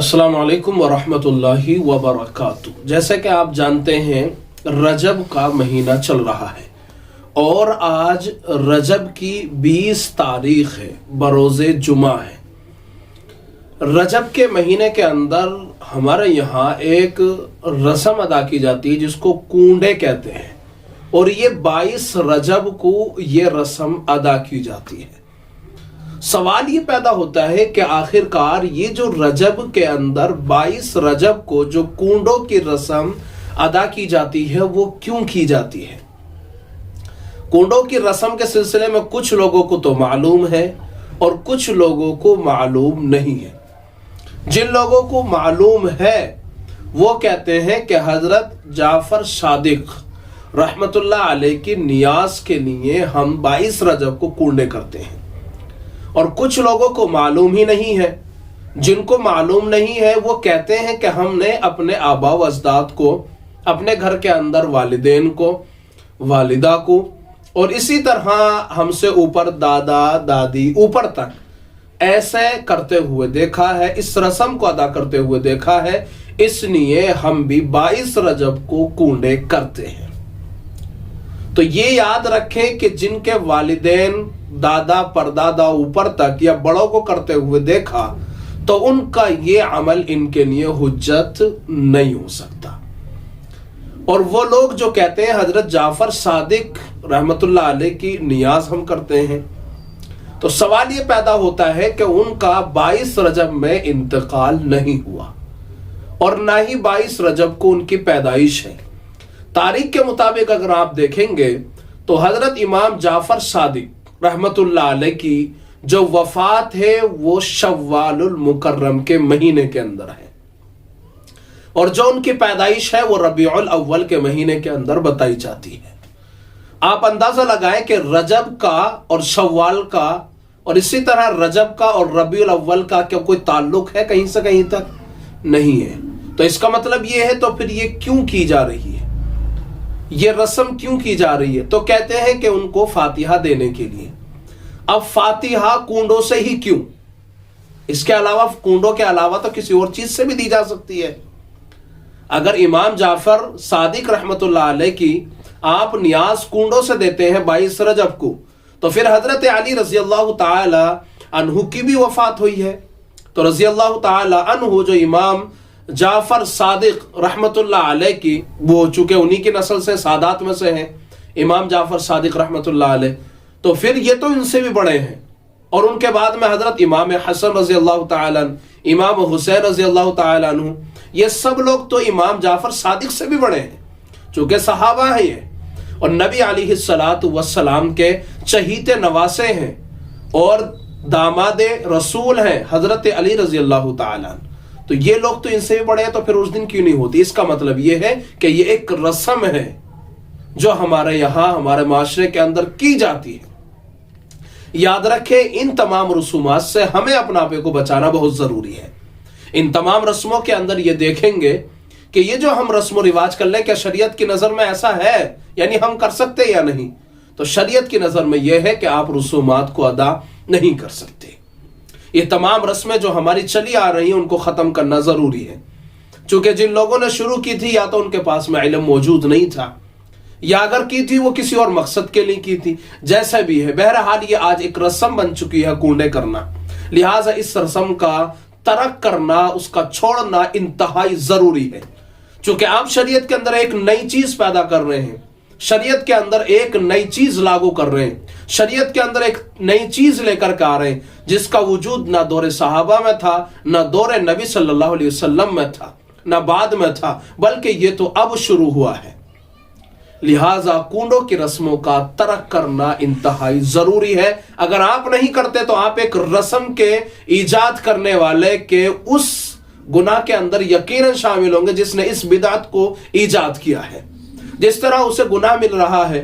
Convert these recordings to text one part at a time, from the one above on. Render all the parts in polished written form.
अस्सलाम वालेकुम वरहमतुल्लाहि वबरकातुहू। जैसे कि आप जानते हैं रजब का महीना चल रहा है और आज रजब की 20 तारीख है, बरोज़े जुमा है। रजब के महीने के अंदर हमारे यहाँ एक रस्म अदा की जाती है जिसको कूंडे कहते हैं और ये 22 रजब को ये रस्म अदा की जाती है। सवाल ये पैदा होता है कि आखिरकार ये जो रजब के अंदर 22 रजब को जो कूंडों की रस्म अदा की जाती है वो क्यों की जाती है। कूंडों की रस्म के सिलसिले में कुछ लोगों को तो मालूम है और कुछ लोगों को मालूम नहीं है। जिन लोगों को मालूम है वो कहते हैं कि हजरत जाफर सादिक रहमतुल्लाह अलैह की नियाज के लिए हम 22 रजब को कूंडे करते हैं और कुछ लोगों को मालूम ही नहीं है। जिनको मालूम नहीं है वो कहते हैं कि हमने अपने आबा व अजदाद को, अपने घर के अंदर वालिदैन को, वालिदा को और इसी तरह हमसे ऊपर दादा दादी ऊपर तक ऐसे करते हुए देखा है, इस रस्म को अदा करते हुए देखा है, इसलिए हम भी 22 रजब को कूंडे करते हैं। तो ये याद रखें कि जिनके वालिदैन, दादा परदादा ऊपर तक या बड़ों को करते हुए देखा तो उनका ये अमल इनके लिए हुज्जत नहीं हो सकता। और वो लोग जो कहते हैं हजरत जाफर सादिक रहमतुल्लाह अलैह की नियाज हम करते हैं, तो सवाल ये पैदा होता है कि उनका 22 रजब में इंतकाल नहीं हुआ और ना ही 22 रजब को उनकी पैदाइश है। तारीख के मुताबिक अगर आप देखेंगे तो हजरत इमाम जाफर सादिक रहमतुल्लाह अलैह की जो वफात है वो शव्वालुल मुकर्रम के महीने के अंदर है और जो उनकी पैदाइश है वो रबीउल अव्वल के महीने के अंदर बताई जाती है। आप अंदाजा लगाएं कि रजब का और शव्वाल का और इसी तरह रजब का और रबीउल अव्वल का क्या कोई ताल्लुक है कहीं से कहीं तक? नहीं है। तो इसका मतलब ये है तो फिर ये क्यों की जा रही है, ये रस्म क्यों की जा रही है? तो कहते हैं कि उनको फातिहा देने के लिए। अब फातिहा कूंडों से ही क्यों? इसके अलावा, कूंडों के अलावा तो किसी और चीज से भी दी जा सकती है। अगर इमाम जाफर सादिक रहमतुल्लाह अलैह की आप नियाज कूंडों से देते हैं 22 रजब को, तो फिर हजरत अली रजी अल्लाह ताला अन्हु की भी वफात हुई है। तो रजी अल्लाह ताला अन्हु जो इमाम जाफर सादिक रहमतुल्लाह अलैह की, वो चूंकि उन्हीं की नस्ल से सादात में से हैं इमाम जाफर सादिक रहमतुल्लाह अलैह, तो फिर ये तो इनसे भी बड़े हैं। और उनके बाद में हजरत इमाम हसन रजी अल्लाह ताला, इमाम हुसैन रजी अल्लाह ताला अन्हु, ये सब लोग तो इमाम जाफर सादिक से भी बड़े हैं चूंकि सहाबा हैं ये और नबी अलैहिस्सलातु वस्सलाम के चहीते नवासे हैं और दामादे रसूल हैं हजरत अली रजी अल्लाह ताला। तो ये लोग तो इनसे भी बड़े हैं, तो फिर उस दिन क्यों नहीं होती? इसका मतलब ये है कि ये एक रस्म है जो हमारे यहां, हमारे माशरे के अंदर की जाती है। याद रखें, इन तमाम रसूमात से हमें अपने आप को बचाना बहुत जरूरी है। इन तमाम रस्मों के अंदर ये देखेंगे कि ये जो हम रस्म रिवाज कर ले, क्या शरीयत की नजर में ऐसा है, यानी हम कर सकते हैं या नहीं? तो शरीयत की नजर में यह है कि आप रसूमात को अदा नहीं कर सकते। ये तमाम रस्में जो हमारी चली आ रही हैं उनको खत्म करना जरूरी है, क्योंकि जिन लोगों ने शुरू की थी या तो उनके पास में इल्म मौजूद नहीं था या अगर की थी वो किसी और मकसद के लिए की थी। जैसा भी है, बहरहाल ये आज एक रस्म बन चुकी है कूंडे करना, लिहाजा इस रस्म का तरक करना, उसका छोड़ना इंतहाई जरूरी है। क्योंकि आप शरीयत के अंदर एक नई चीज पैदा कर रहे हैं, शरीयत के अंदर एक नई चीज लागू कर रहे हैं, शरीयत के अंदर एक नई चीज लेकर के आ रहे हैं जिसका वजूद ना दौरे सहाबा में था, ना दौरे नबी सल्लल्लाहु अलैहि वसल्लम में था, ना बाद में था, बल्कि ये तो अब शुरू हुआ है। लिहाजा कूंडों की रस्मों का तरक करना इंतहाई जरूरी है। अगर आप नहीं करते तो आप एक रस्म के ईजाद करने वाले के उस गुनाह के अंदर यकीनन शामिल होंगे जिसने इस बिदात को ईजाद किया है। जिस तरह उसे गुनाह मिल रहा है,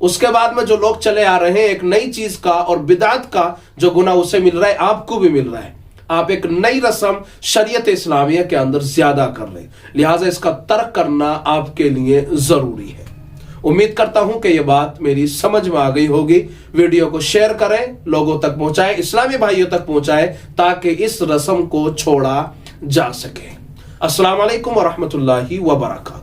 उसके बाद में जो लोग चले आ रहे हैं एक नई चीज का और बिदात का जो गुनाह उसे मिल रहा है, आपको भी मिल रहा है। आप एक नई रस्म शरीयत इस्लामिया के अंदर ज्यादा कर रहे हैं, लिहाजा इसका तर्क करना आपके लिए जरूरी है। उम्मीद करता हूं कि यह बात मेरी समझ में आ गई होगी। वीडियो को शेयर करें, लोगों तक पहुंचाएं, इस्लामी भाइयों तक पहुंचाएं, ताकि इस रस्म को छोड़ा जा सके। अस्सलाम वालेकुम व रहमतुल्लाहि व बरकातहू।